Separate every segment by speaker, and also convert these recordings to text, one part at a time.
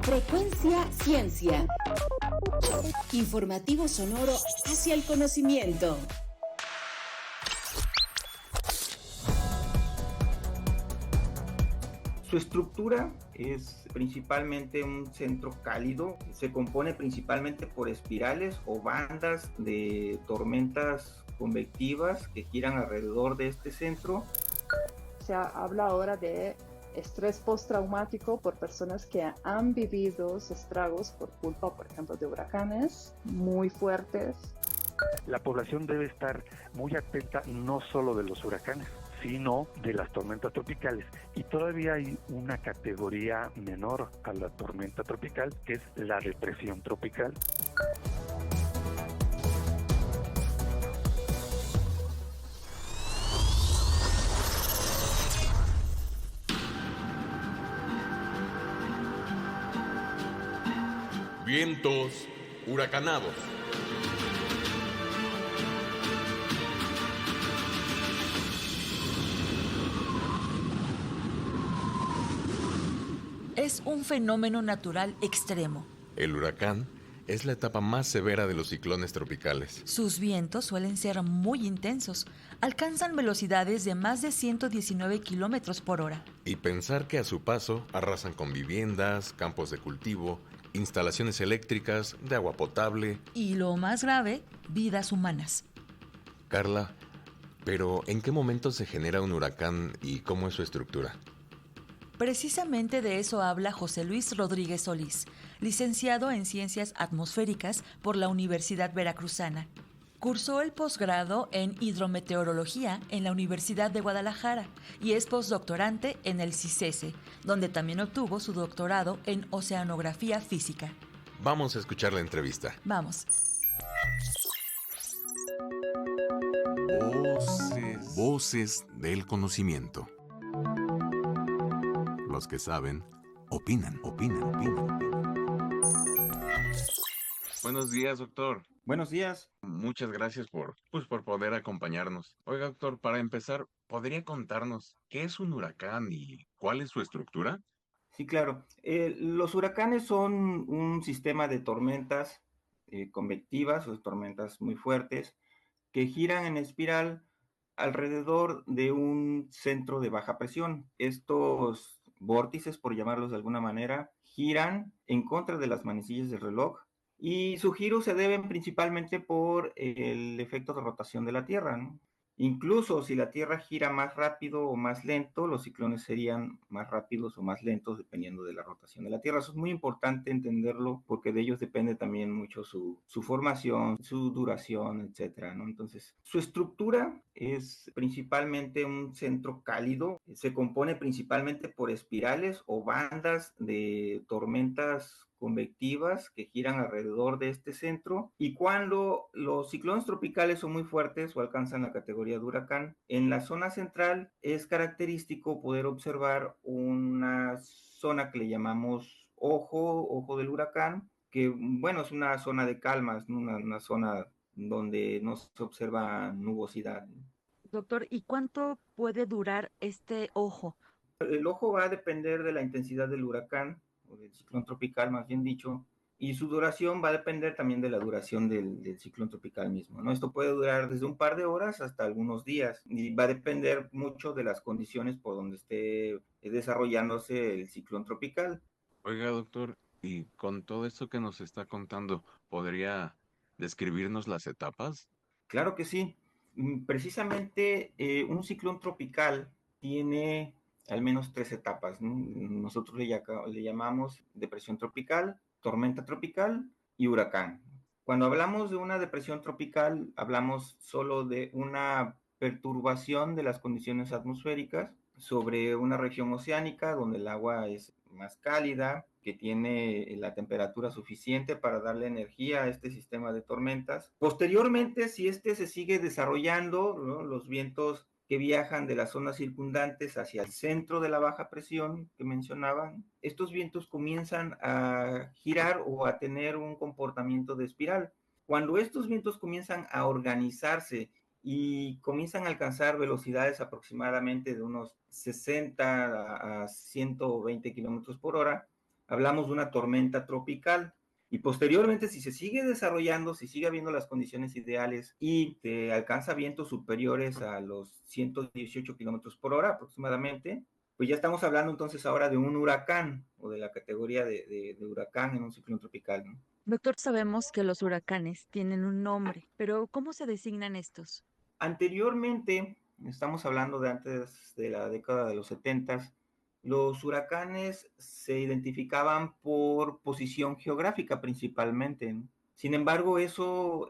Speaker 1: Frecuencia Ciencia. Informativo sonoro hacia el conocimiento.
Speaker 2: Su estructura es principalmente un centro cálido, se compone principalmente por espirales o bandas de tormentas convectivas que giran alrededor de este centro.
Speaker 3: Se habla ahora de estrés postraumático por personas que han vivido estragos por culpa, por ejemplo, de huracanes muy fuertes.
Speaker 4: La población debe estar muy atenta no solo de los huracanes, sino de las tormentas tropicales. Y todavía hay una categoría menor a la tormenta tropical, que es la depresión tropical.
Speaker 5: Vientos huracanados.
Speaker 6: Es un fenómeno natural extremo.
Speaker 5: El huracán es la etapa más severa de los ciclones tropicales.
Speaker 6: Sus vientos suelen ser muy intensos. Alcanzan velocidades de más de 119 kilómetros por hora.
Speaker 5: Y pensar que a su paso arrasan con viviendas, campos de cultivo, instalaciones eléctricas, de agua potable.
Speaker 6: Y lo más grave, vidas humanas.
Speaker 5: Carla, pero ¿en qué momento se genera un huracán y cómo es su estructura?
Speaker 6: Precisamente de eso habla José Luis Rodríguez Solís, licenciado en Ciencias Atmosféricas por la Universidad Veracruzana. Cursó el posgrado en Hidrometeorología en la Universidad de Guadalajara y es postdoctorante en el CICESE, donde también obtuvo su doctorado en Oceanografía Física.
Speaker 5: Vamos a escuchar la entrevista.
Speaker 6: Vamos.
Speaker 7: Voces del conocimiento. Los que saben, opinan.
Speaker 8: Buenos días, doctor.
Speaker 2: Buenos días.
Speaker 8: Muchas gracias por poder acompañarnos. Oiga, doctor, para empezar, ¿podría contarnos qué es un huracán y cuál es su estructura?
Speaker 2: Sí, claro. Los huracanes son un sistema de tormentas convectivas o tormentas muy fuertes que giran en espiral alrededor de un centro de baja presión. Estos vórtices, por llamarlos de alguna manera, giran en contra de las manecillas del reloj y su giro se debe principalmente por el efecto de rotación de la Tierra, ¿no? Incluso si la Tierra gira más rápido o más lento, los ciclones serían más rápidos o más lentos dependiendo de la rotación de la Tierra. Eso es muy importante entenderlo porque de ellos depende también mucho su formación, su duración, etcétera, ¿no? Entonces, su estructura es principalmente un centro cálido. Se compone principalmente por espirales o bandas de tormentas convectivas que giran alrededor de este centro, y cuando los ciclones tropicales son muy fuertes o alcanzan la categoría de huracán, en la zona central es característico poder observar una zona que le llamamos ojo del huracán, que bueno, es una zona de calmas, ¿no? Una zona donde no se observa nubosidad.
Speaker 6: Doctor, ¿y cuánto puede durar este ojo?
Speaker 2: El ojo va a depender de la intensidad del huracán, o del ciclón tropical más bien dicho, y su duración va a depender también de la duración del ciclón tropical mismo, ¿no? Esto puede durar desde un par de horas hasta algunos días, y va a depender mucho de las condiciones por donde esté desarrollándose el ciclón tropical.
Speaker 8: Oiga, doctor, y con todo esto que nos está contando, ¿podría describirnos las etapas?
Speaker 2: Claro que sí. Precisamente un ciclón tropical tiene al menos tres etapas, ¿no? Nosotros le llamamos depresión tropical, tormenta tropical y huracán. Cuando hablamos de una depresión tropical, hablamos solo de una perturbación de las condiciones atmosféricas sobre una región oceánica donde el agua es más cálida, que tiene la temperatura suficiente para darle energía a este sistema de tormentas. Posteriormente, si este se sigue desarrollando, ¿no? Los vientos que viajan de las zonas circundantes hacia el centro de la baja presión que mencionaban, estos vientos comienzan a girar o a tener un comportamiento de espiral. Cuando estos vientos comienzan a organizarse y comienzan a alcanzar velocidades aproximadamente de unos 60 a 120 kilómetros por hora, hablamos de una tormenta tropical. Y posteriormente, si se sigue desarrollando, si sigue habiendo las condiciones ideales y te alcanza vientos superiores a los 118 kilómetros por hora aproximadamente, pues ya estamos hablando entonces ahora de un huracán o de la categoría de huracán en un ciclón tropical, ¿no?
Speaker 6: Doctor, sabemos que los huracanes tienen un nombre, pero ¿cómo se designan estos?
Speaker 2: Anteriormente, estamos hablando de antes de la década de los 70, los huracanes se identificaban por posición geográfica principalmente, ¿no? Sin embargo, eso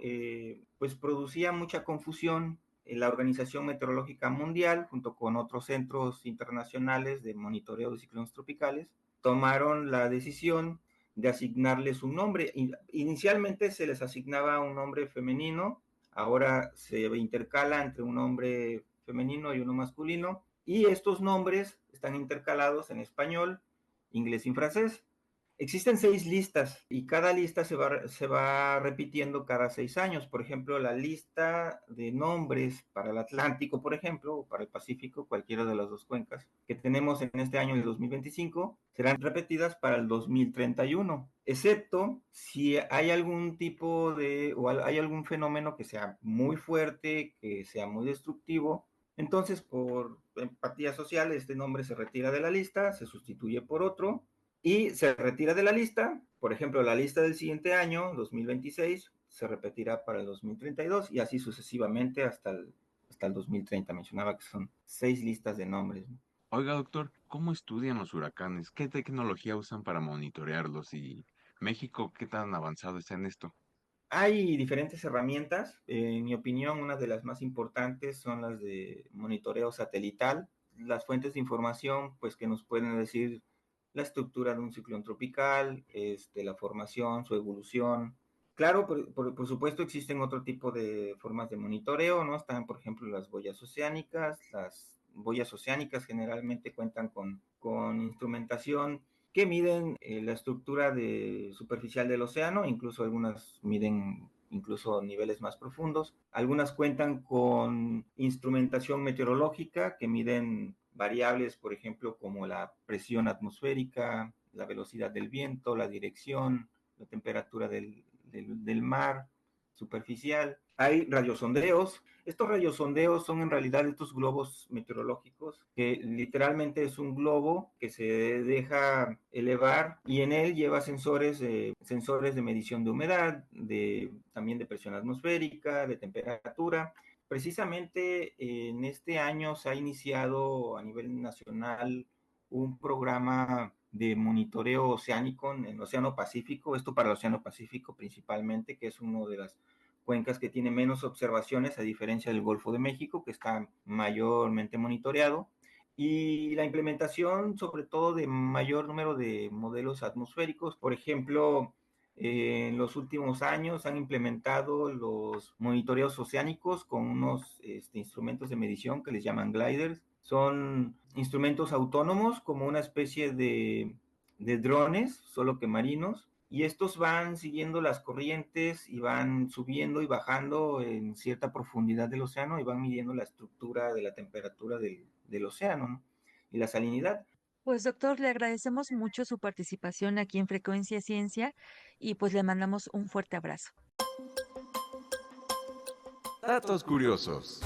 Speaker 2: pues producía mucha confusión. La Organización Meteorológica Mundial, junto con otros centros internacionales de monitoreo de ciclones tropicales, tomaron la decisión de asignarles un nombre. Inicialmente se les asignaba un nombre femenino, ahora se intercala entre un nombre femenino y uno masculino, y estos nombres están intercalados en español, inglés y francés. Existen 6 listas y cada lista se va repitiendo cada 6 años. Por ejemplo, la lista de nombres para el Atlántico, por ejemplo, o para el Pacífico, cualquiera de las dos cuencas que tenemos en este año, el 2025, serán repetidas para el 2031, excepto si hay algún tipo de, o hay algún fenómeno que sea muy fuerte, que sea muy destructivo. Entonces, por empatía social, este nombre se retira de la lista, se sustituye por otro y se retira de la lista. Por ejemplo, la lista del siguiente año, 2026, se repetirá para el 2032 y así sucesivamente hasta el 2030. Mencionaba que son 6 listas de nombres, ¿no?
Speaker 8: Oiga, doctor, ¿cómo estudian los huracanes? ¿Qué tecnología usan para monitorearlos? ¿Y México qué tan avanzado está en esto?
Speaker 2: Hay diferentes herramientas. En mi opinión, una de las más importantes son las de monitoreo satelital. Las fuentes de información, pues que nos pueden decir la estructura de un ciclón tropical, la formación, su evolución. Claro, por supuesto existen otro tipo de formas de monitoreo, ¿no? Están, por ejemplo, las boyas oceánicas. Las boyas oceánicas generalmente cuentan con instrumentación que miden la estructura superficial del océano, incluso algunas miden incluso niveles más profundos. Algunas cuentan con instrumentación meteorológica que miden variables, por ejemplo, como la presión atmosférica, la velocidad del viento, la dirección, la temperatura del mar superficial. Hay radiosondeos. Estos radiosondeos son en realidad estos globos meteorológicos, que literalmente es un globo que se deja elevar y en él lleva sensores de medición de humedad, también de presión atmosférica, de temperatura. Precisamente en este año se ha iniciado a nivel nacional un programa de monitoreo oceánico en el Océano Pacífico, esto para el Océano Pacífico principalmente, que es una de las cuencas que tiene menos observaciones, a diferencia del Golfo de México, que está mayormente monitoreado, y la implementación sobre todo de mayor número de modelos atmosféricos. Por ejemplo, en los últimos años han implementado los monitoreos oceánicos con unos instrumentos de medición que les llaman gliders. Son instrumentos autónomos como una especie de drones, solo que marinos, y estos van siguiendo las corrientes y van subiendo y bajando en cierta profundidad del océano y van midiendo la estructura de la temperatura del océano, ¿no? Y la salinidad.
Speaker 6: Pues doctor, le agradecemos mucho su participación aquí en Frecuencia Ciencia y pues le mandamos un fuerte abrazo.
Speaker 5: Datos curiosos.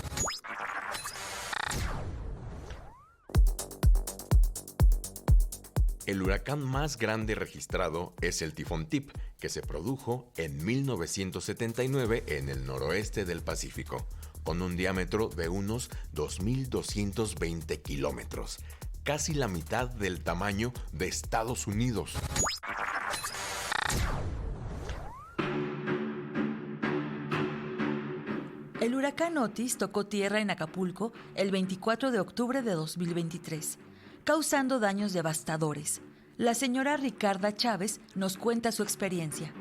Speaker 5: El huracán más grande registrado es el tifón Tip, que se produjo en 1979 en el noroeste del Pacífico, con un diámetro de unos 2.220 kilómetros, casi la mitad del tamaño de Estados Unidos.
Speaker 6: El huracán Otis tocó tierra en Acapulco el 24 de octubre de 2023, causando daños devastadores. La señora Ricarda Chávez nos cuenta su experiencia.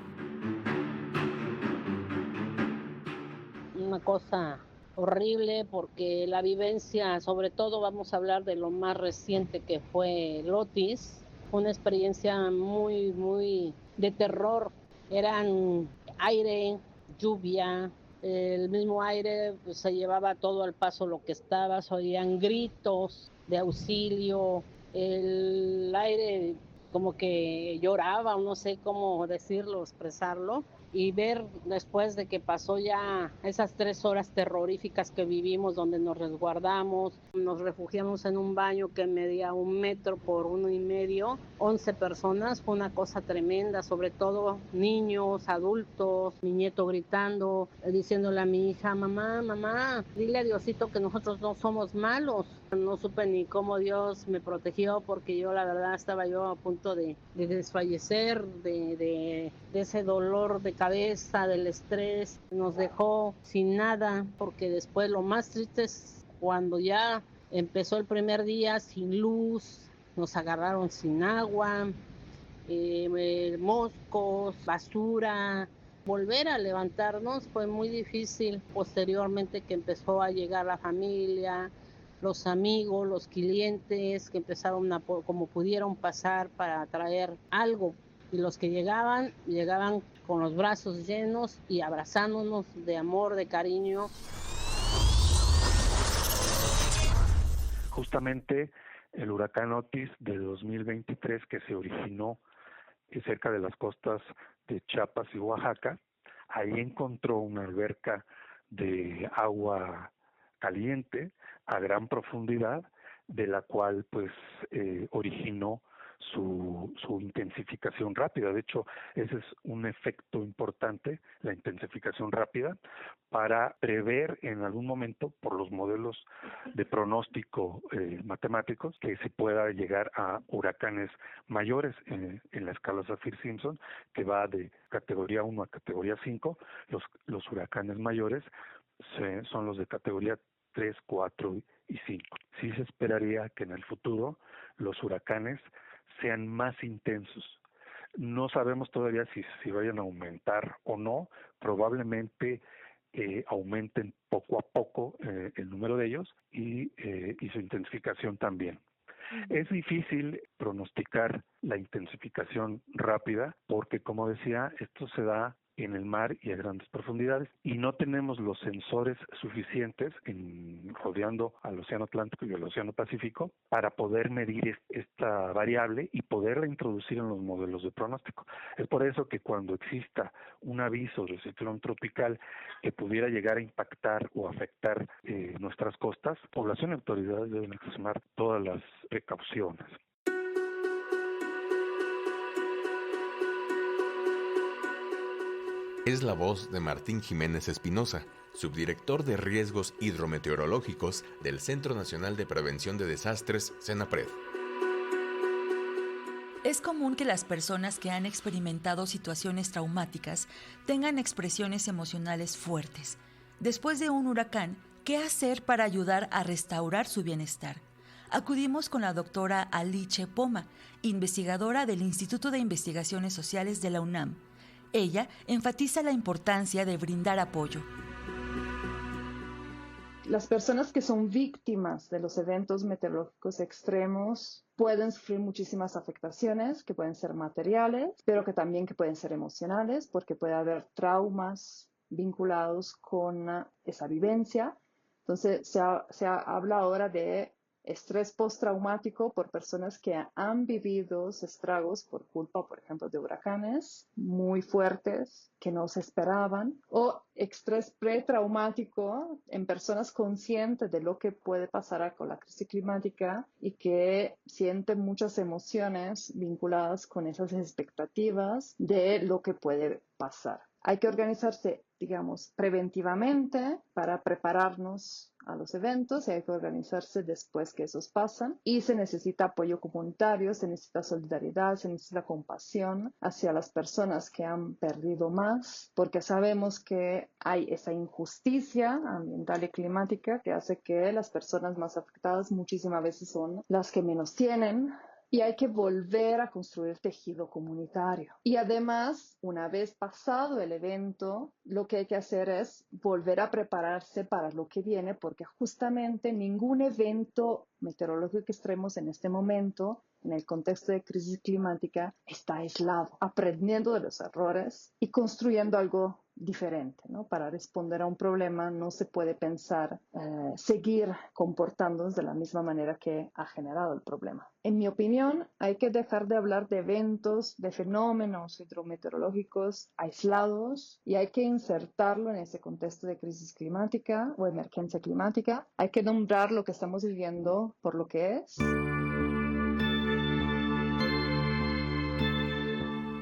Speaker 9: Una cosa horrible porque la vivencia, sobre todo vamos a hablar de lo más reciente que fue el Otis, fue una experiencia muy, muy de terror. Eran aire, lluvia, el mismo aire pues, se llevaba todo al paso lo que estaba, se oían gritos de auxilio, el aire como que lloraba, o no sé cómo decirlo, expresarlo, y ver después de que pasó ya esas 3 horas terroríficas que vivimos, donde nos resguardamos, nos refugiamos en un baño que medía 1 metro por 1,5, 11 personas, fue una cosa tremenda, sobre todo niños, adultos, mi nieto gritando, diciéndole a mi hija, mamá, mamá, dile a Diosito que nosotros no somos malos. No supe ni cómo Dios me protegió, porque yo la verdad estaba yo a punto de desfallecer, de ese dolor de cabeza, del estrés. Nos dejó sin nada, porque después lo más triste es cuando ya empezó el primer día sin luz, nos agarraron sin agua, moscos, basura. Volver a levantarnos fue muy difícil. Posteriormente que empezó a llegar la familia, los amigos, los clientes que empezaron como pudieron pasar para traer algo, y los que llegaban con los brazos llenos y abrazándonos de amor, de cariño.
Speaker 4: Justamente el huracán Otis de 2023, que se originó cerca de las costas de Chiapas y Oaxaca, ahí encontró una alberca de agua caliente a gran profundidad, de la cual pues originó su intensificación rápida. De hecho, ese es un efecto importante, la intensificación rápida, para prever en algún momento, por los modelos de pronóstico matemáticos, que se pueda llegar a huracanes mayores en la escala Saffir-Simpson, que va de categoría 1 a categoría 5. Los huracanes mayores son los de categoría 3, 4 y 5. Sí se esperaría que en el futuro los huracanes sean más intensos. No sabemos todavía si vayan a aumentar o no. Probablemente aumenten poco a poco el número de ellos y su intensificación también. Es difícil pronosticar la intensificación rápida porque, como decía, esto se da en el mar y a grandes profundidades, y no tenemos los sensores suficientes rodeando al Océano Atlántico y al Océano Pacífico para poder medir esta variable y poderla introducir en los modelos de pronóstico. Es por eso que cuando exista un aviso de ciclón tropical que pudiera llegar a impactar o afectar nuestras costas, población y autoridades deben extremar todas las precauciones.
Speaker 5: Es la voz de Martín Jiménez Espinosa, subdirector de Riesgos Hidrometeorológicos del Centro Nacional de Prevención de Desastres, CENAPRED.
Speaker 6: Es común que las personas que han experimentado situaciones traumáticas tengan expresiones emocionales fuertes. Después de un huracán, ¿qué hacer para ayudar a restaurar su bienestar? Acudimos con la doctora Aliche Poma, investigadora del Instituto de Investigaciones Sociales de la UNAM. Ella enfatiza la importancia de brindar apoyo.
Speaker 3: Las personas que son víctimas de los eventos meteorológicos extremos pueden sufrir muchísimas afectaciones, que pueden ser materiales, pero que también pueden ser emocionales, porque puede haber traumas vinculados con esa vivencia. Entonces, se habla ahora de estrés postraumático por personas que han vivido estragos por culpa, por ejemplo, de huracanes muy fuertes que no se esperaban, o estrés pretraumático en personas conscientes de lo que puede pasar con la crisis climática y que sienten muchas emociones vinculadas con esas expectativas de lo que puede pasar. Hay que organizarse, digamos, preventivamente para prepararnos a los eventos, y hay que organizarse después que esos pasan, y se necesita apoyo comunitario, se necesita solidaridad, se necesita compasión hacia las personas que han perdido más, porque sabemos que hay esa injusticia ambiental y climática que hace que las personas más afectadas muchísimas veces son las que menos tienen. Y hay que volver a construir tejido comunitario. Y además, una vez pasado el evento, lo que hay que hacer es volver a prepararse para lo que viene, porque justamente ningún evento meteorológico que extremos en este momento, en el contexto de crisis climática, está aislado, aprendiendo de los errores y construyendo algo diferente, ¿no? Para responder a un problema no se puede pensar seguir comportándonos de la misma manera que ha generado el problema. En mi opinión, hay que dejar de hablar de eventos, de fenómenos hidrometeorológicos aislados y hay que insertarlo en ese contexto de crisis climática o emergencia climática. Hay que nombrar lo que estamos viviendo por lo que es.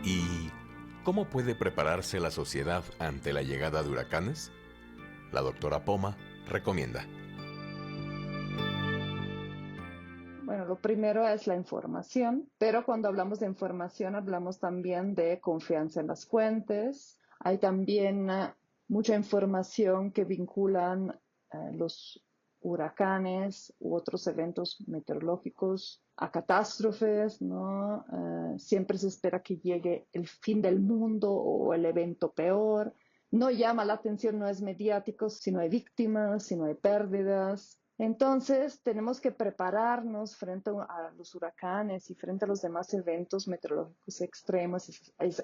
Speaker 5: ¿Y cómo puede prepararse la sociedad ante la llegada de huracanes? La doctora Poma recomienda.
Speaker 3: Bueno, lo primero es la información, pero cuando hablamos de información hablamos también de confianza en las fuentes. Hay también mucha información que vinculan los huracanes u otros eventos meteorológicos a catástrofes, ¿no? Siempre se espera que llegue el fin del mundo o el evento peor. No llama la atención, no es mediático, si no hay víctimas, si no hay pérdidas. Entonces, tenemos que prepararnos frente a los huracanes y frente a los demás eventos meteorológicos extremos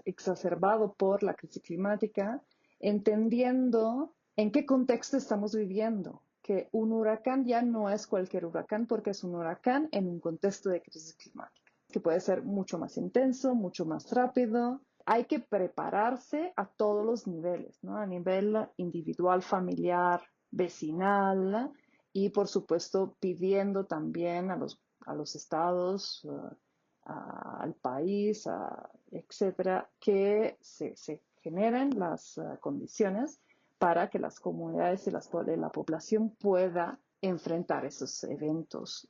Speaker 3: exacerbados por la crisis climática, entendiendo en qué contexto estamos viviendo. Que un huracán ya no es cualquier huracán porque es un huracán en un contexto de crisis climática, que puede ser mucho más intenso, mucho más rápido. Hay que prepararse a todos los niveles, ¿no? A nivel individual, familiar, vecinal y, por supuesto, pidiendo también a los estados, al país, etcétera, que se generen las condiciones para que las comunidades y la población pueda enfrentar esos eventos.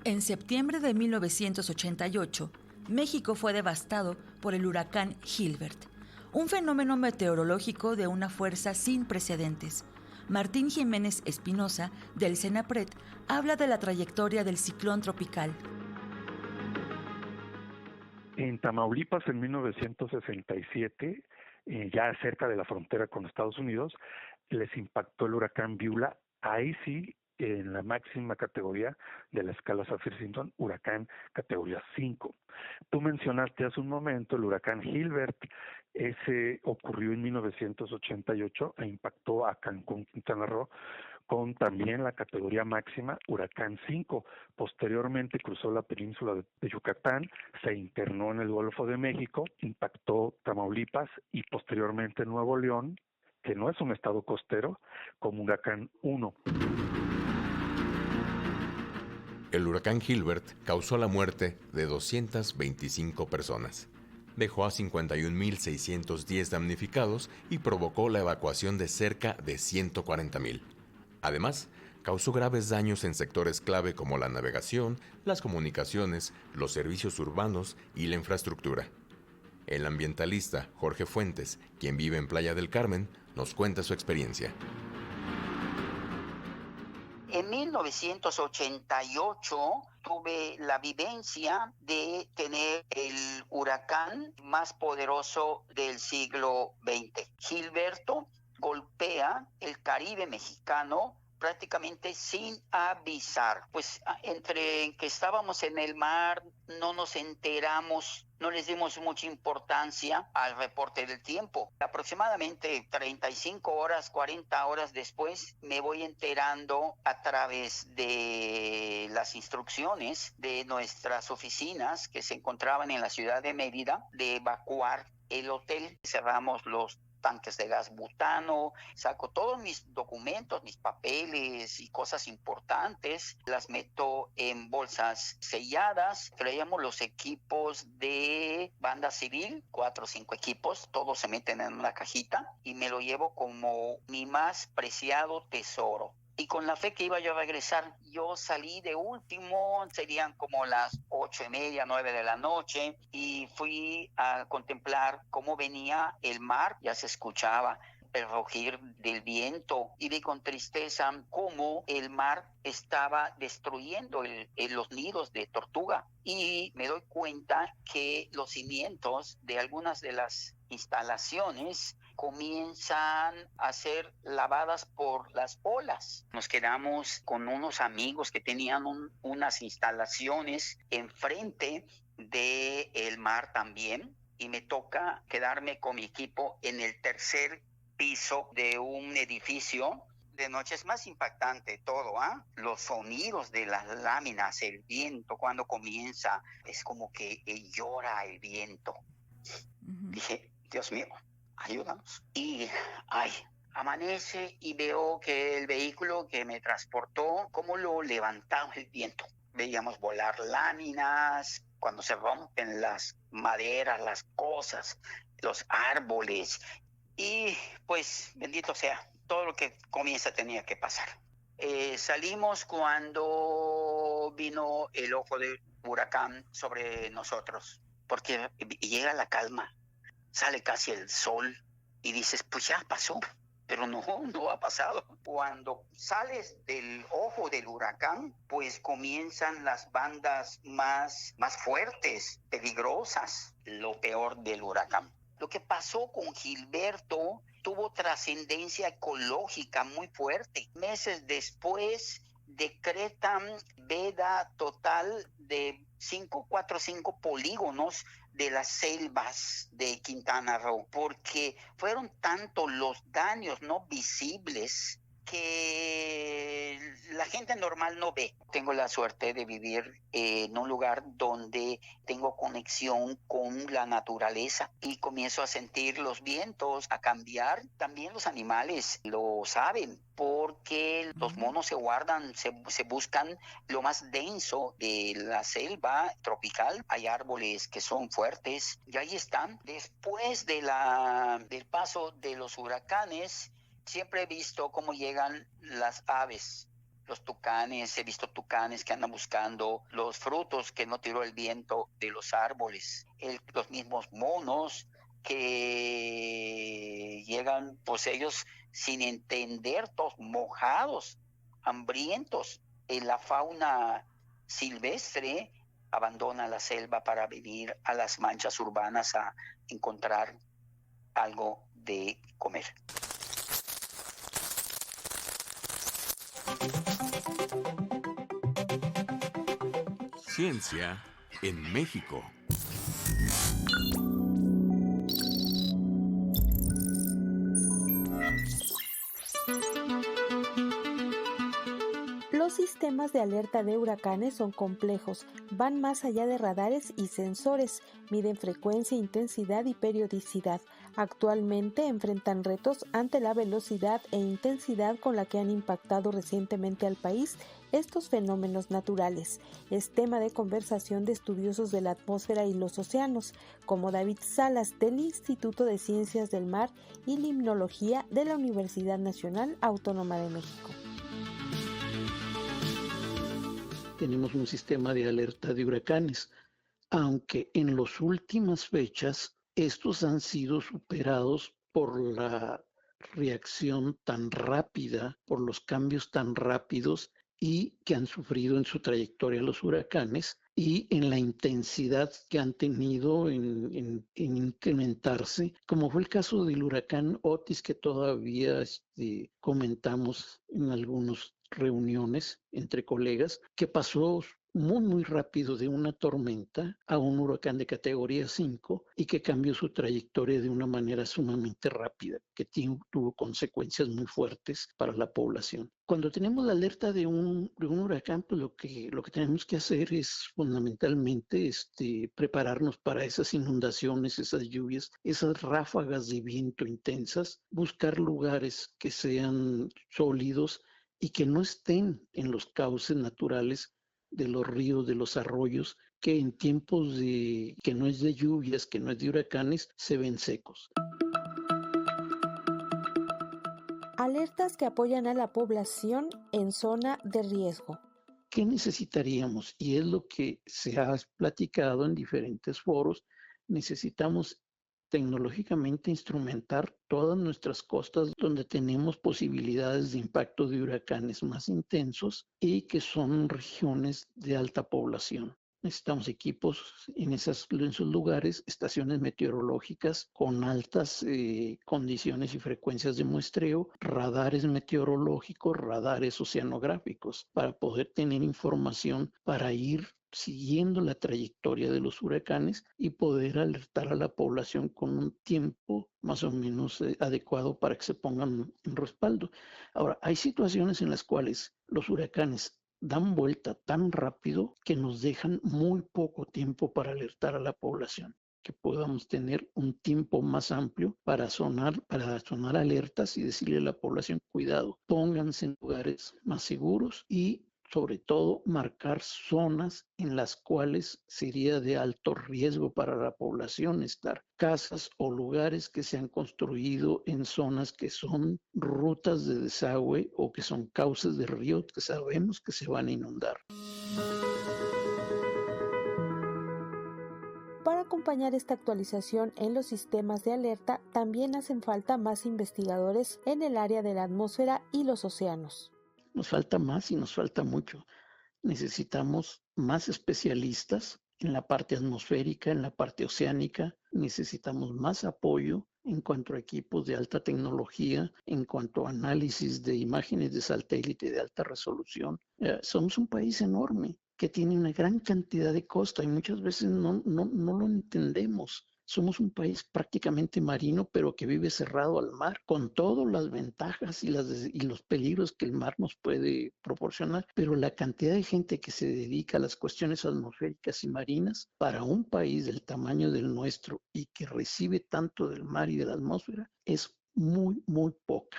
Speaker 6: En septiembre de 1988, México fue devastado por el huracán Gilbert, un fenómeno meteorológico de una fuerza sin precedentes. Martín Jiménez Espinosa, del CENAPRED, habla de la trayectoria del ciclón tropical.
Speaker 4: En Tamaulipas, en 1967, ya cerca de la frontera con Estados Unidos, les impactó el huracán Beulah. Ahí sí, en la máxima categoría de la escala Saffir-Simpson, huracán categoría 5. Tú mencionaste hace un momento el huracán Gilbert. Ese ocurrió en 1988 e impactó a Cancún, Quintana Roo, con también la categoría máxima huracán 5. Posteriormente cruzó la península de Yucatán, se internó en el Golfo de México, impactó Tamaulipas y posteriormente Nuevo León, que no es un estado costero, como huracán 1.
Speaker 5: El huracán Gilbert causó la muerte de 225 personas. Dejó a 51.610 damnificados y provocó la evacuación de cerca de 140.000. Además, causó graves daños en sectores clave como la navegación, las comunicaciones, los servicios urbanos y la infraestructura. El ambientalista Jorge Fuentes, quien vive en Playa del Carmen, nos cuenta su experiencia.
Speaker 10: En 1988 tuve la vivencia de tener el huracán más poderoso del siglo XX. Gilberto golpea el Caribe mexicano prácticamente sin avisar. Pues entre que estábamos en el mar, no nos enteramos, no les dimos mucha importancia al reporte del tiempo. Aproximadamente 35 horas, 40 horas después, me voy enterando a través de las instrucciones de nuestras oficinas que se encontraban en la ciudad de Mérida de evacuar el hotel. Cerramos los tanques de gas butano, saco todos mis documentos, mis papeles y cosas importantes, las meto en bolsas selladas, traíamos los equipos de banda civil, 4 o 5 equipos, todos se meten en una cajita y me lo llevo como mi más preciado tesoro. Y con la fe que iba yo a regresar, yo salí de último, serían como las 8:30, 9 de la noche, y fui a contemplar cómo venía el mar, ya se escuchaba el rugir del viento, y vi con tristeza cómo el mar estaba destruyendo los nidos de tortuga, y me doy cuenta que los cimientos de algunas de las instalaciones comienzan a ser lavadas por las olas. Nos quedamos con unos amigos que tenían unas instalaciones enfrente del mar también, y me toca quedarme con mi equipo en el tercer piso de un edificio. De noche es más impactante todo, ¿ah? Los sonidos de las láminas, el viento cuando comienza, es como que llora el viento. Dije, Dios mío, ayúdanos. Y, amanece y veo que el vehículo que me transportó, cómo lo levantaba el viento. Veíamos volar láminas, cuando se rompen las maderas, las cosas, los árboles. Y pues, bendito sea, todo lo que comienza tenía que pasar. Salimos cuando vino el ojo del huracán sobre nosotros, porque llega la calma, sale casi el sol y dices, pues ya pasó, pero no ha pasado. Cuando sales del ojo del huracán, pues comienzan las bandas más fuertes, peligrosas, lo peor del huracán. Lo que pasó con Gilberto tuvo trascendencia ecológica muy fuerte. Meses después decretan veda total de 5 polígonos de las selvas de Quintana Roo, porque fueron tantos los daños no visibles que la gente normal no ve. Tengo la suerte de vivir en un lugar donde tengo conexión con la naturaleza y comienzo a sentir los vientos, a cambiar. También los animales lo saben, porque los monos se guardan, se buscan lo más denso de la selva tropical. Hay árboles que son fuertes y ahí están. Después del paso de los huracanes, siempre he visto cómo llegan las aves, los tucanes. He visto tucanes que andan buscando los frutos que no tiró el viento de los árboles. Los mismos monos que llegan, pues ellos sin entender, todos mojados, hambrientos. La fauna silvestre abandona la selva para venir a las manchas urbanas a encontrar algo de comer.
Speaker 7: Ciencia en México.
Speaker 11: Los sistemas de alerta de huracanes son complejos, van más allá de radares y sensores, miden frecuencia, intensidad y periodicidad. Actualmente enfrentan retos ante la velocidad e intensidad con la que han impactado recientemente al país estos fenómenos naturales. Es tema de conversación de estudiosos de la atmósfera y los océanos, como David Salas del Instituto de Ciencias del Mar y Limnología de la Universidad Nacional Autónoma de México.
Speaker 12: Tenemos un sistema de alerta de huracanes, aunque en las últimas fechas estos han sido superados por la reacción tan rápida, por los cambios tan rápidos y que han sufrido en su trayectoria los huracanes y en la intensidad que han tenido en incrementarse, como fue el caso del huracán Otis, que todavía comentamos en algunas reuniones entre colegas, que pasó muy rápido de una tormenta a un huracán de categoría 5 y que cambió su trayectoria de una manera sumamente rápida, que tuvo consecuencias muy fuertes para la población. Cuando tenemos la alerta de un huracán, pues lo que tenemos que hacer es fundamentalmente prepararnos para esas inundaciones, esas lluvias, esas ráfagas de viento intensas, buscar lugares que sean sólidos y que no estén en los cauces naturales de los ríos, de los arroyos, que en tiempos que no es de lluvias, que no es de huracanes, se ven secos.
Speaker 11: Alertas que apoyan a la población en zona de riesgo.
Speaker 12: ¿Qué necesitaríamos? Y es lo que se ha platicado en diferentes foros. Necesitamos tecnológicamente instrumentar todas nuestras costas donde tenemos posibilidades de impacto de huracanes más intensos y que son regiones de alta población. Necesitamos equipos en esos lugares, estaciones meteorológicas con altas condiciones y frecuencias de muestreo, radares meteorológicos, radares oceanográficos, para poder tener información para ir siguiendo la trayectoria de los huracanes y poder alertar a la población con un tiempo más o menos adecuado para que se pongan en respaldo. Ahora, hay situaciones en las cuales los huracanes dan vuelta tan rápido que nos dejan muy poco tiempo para alertar a la población, que podamos tener un tiempo más amplio para sonar alertas y decirle a la población, cuidado, pónganse en lugares más seguros y sobre todo marcar zonas en las cuales sería de alto riesgo para la población estar, casas o lugares que se han construido en zonas que son rutas de desagüe o que son cauces de río que sabemos que se van a inundar.
Speaker 11: Para acompañar esta actualización en los sistemas de alerta, también hacen falta más investigadores en el área de la atmósfera y los océanos.
Speaker 12: Nos falta más y nos falta mucho. Necesitamos más especialistas en la parte atmosférica, en la parte oceánica. Necesitamos más apoyo en cuanto a equipos de alta tecnología, en cuanto a análisis de imágenes de satélite de alta resolución. Somos un país enorme que tiene una gran cantidad de costa y muchas veces no lo entendemos. Somos un país prácticamente marino, pero que vive cerrado al mar, con todas las ventajas y los peligros que el mar nos puede proporcionar. Pero la cantidad de gente que se dedica a las cuestiones atmosféricas y marinas, para un país del tamaño del nuestro y que recibe tanto del mar y de la atmósfera, es muy, muy poca.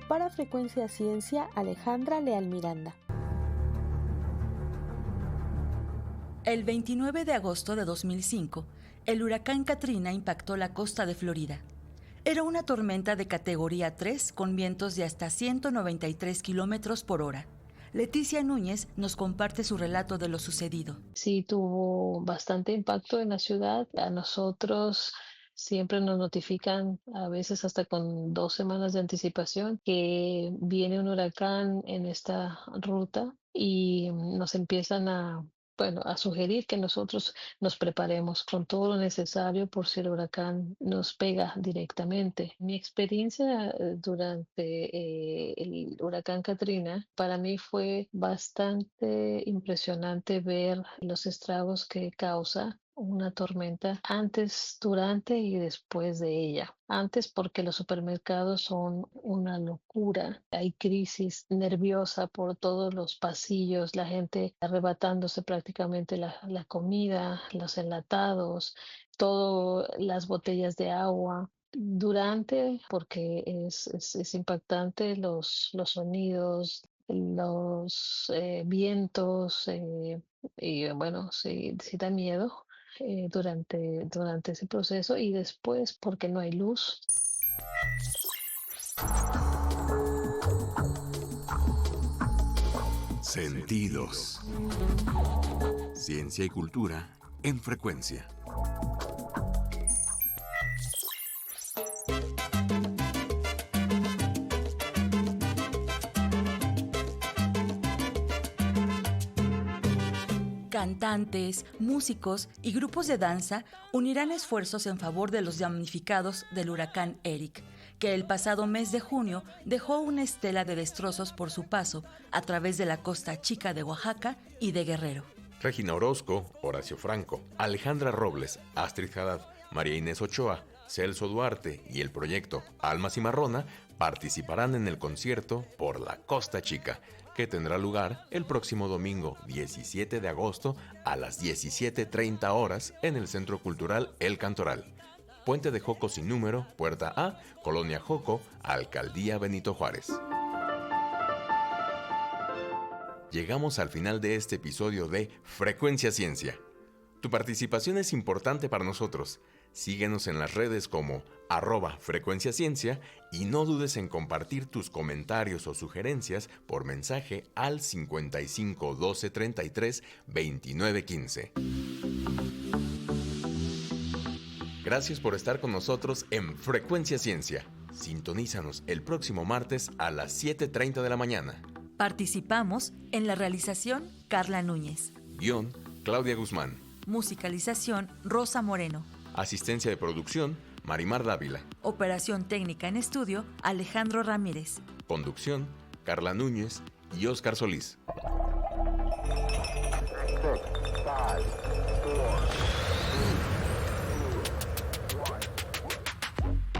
Speaker 11: Para Frecuencia Ciencia, Alejandra Leal Miranda.
Speaker 6: El 29 de agosto de 2005, el huracán Katrina impactó la costa de Florida. Era una tormenta de categoría 3 con vientos de hasta 193 kilómetros por hora. Leticia Núñez nos comparte su relato de lo sucedido.
Speaker 9: Sí, tuvo bastante impacto en la ciudad. A nosotros siempre nos notifican, a veces hasta con 2 semanas de anticipación, que viene un huracán en esta ruta y nos empiezan a sugerir que nosotros nos preparemos con todo lo necesario por si el huracán nos pega directamente. Mi experiencia durante el huracán Katrina, para mí fue bastante impresionante ver los estragos que causa una tormenta antes, durante y después de ella. Antes porque los supermercados son una locura. Hay crisis nerviosa por todos los pasillos, la gente arrebatándose prácticamente la comida, los enlatados, todas las botellas de agua. Durante, porque es impactante los sonidos, los vientos, y bueno, sí da miedo. Durante ese proceso y después porque no hay luz.
Speaker 7: Sentidos. Ciencia y cultura en frecuencia.
Speaker 6: Cantantes, músicos y grupos de danza unirán esfuerzos en favor de los damnificados del huracán Eric, que el pasado mes de junio dejó una estela de destrozos por su paso a través de la costa chica de Oaxaca y de Guerrero.
Speaker 5: Regina Orozco, Horacio Franco, Alejandra Robles, Astrid Haddad, María Inés Ochoa, Celso Duarte y el proyecto Alma Cimarrona participarán en el concierto Por la Costa Chica, que tendrá lugar el próximo domingo 17 de agosto a las 17:30 horas en el Centro Cultural El Cantoral. Puente de Joco sin número, Puerta A, Colonia Joco, Alcaldía Benito Juárez. Llegamos al final de este episodio de Frecuencia Ciencia. Tu participación es importante para nosotros. Síguenos en las redes como @frecuenciaciencia y no dudes en compartir tus comentarios o sugerencias por mensaje al 55 12 33 29 15. Gracias por estar con nosotros en Frecuencia Ciencia. Sintonízanos el próximo martes a las 7:30 de la mañana.
Speaker 6: Participamos en la realización Carla Núñez.
Speaker 5: Guión Claudia Guzmán.
Speaker 6: Musicalización Rosa Moreno.
Speaker 5: Asistencia de producción Marimar Dávila.
Speaker 6: Operación técnica en estudio Alejandro Ramírez.
Speaker 5: Conducción Carla Núñez y Óscar Solís.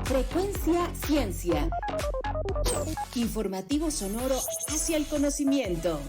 Speaker 1: Frecuencia Ciencia. Informativo sonoro hacia el conocimiento.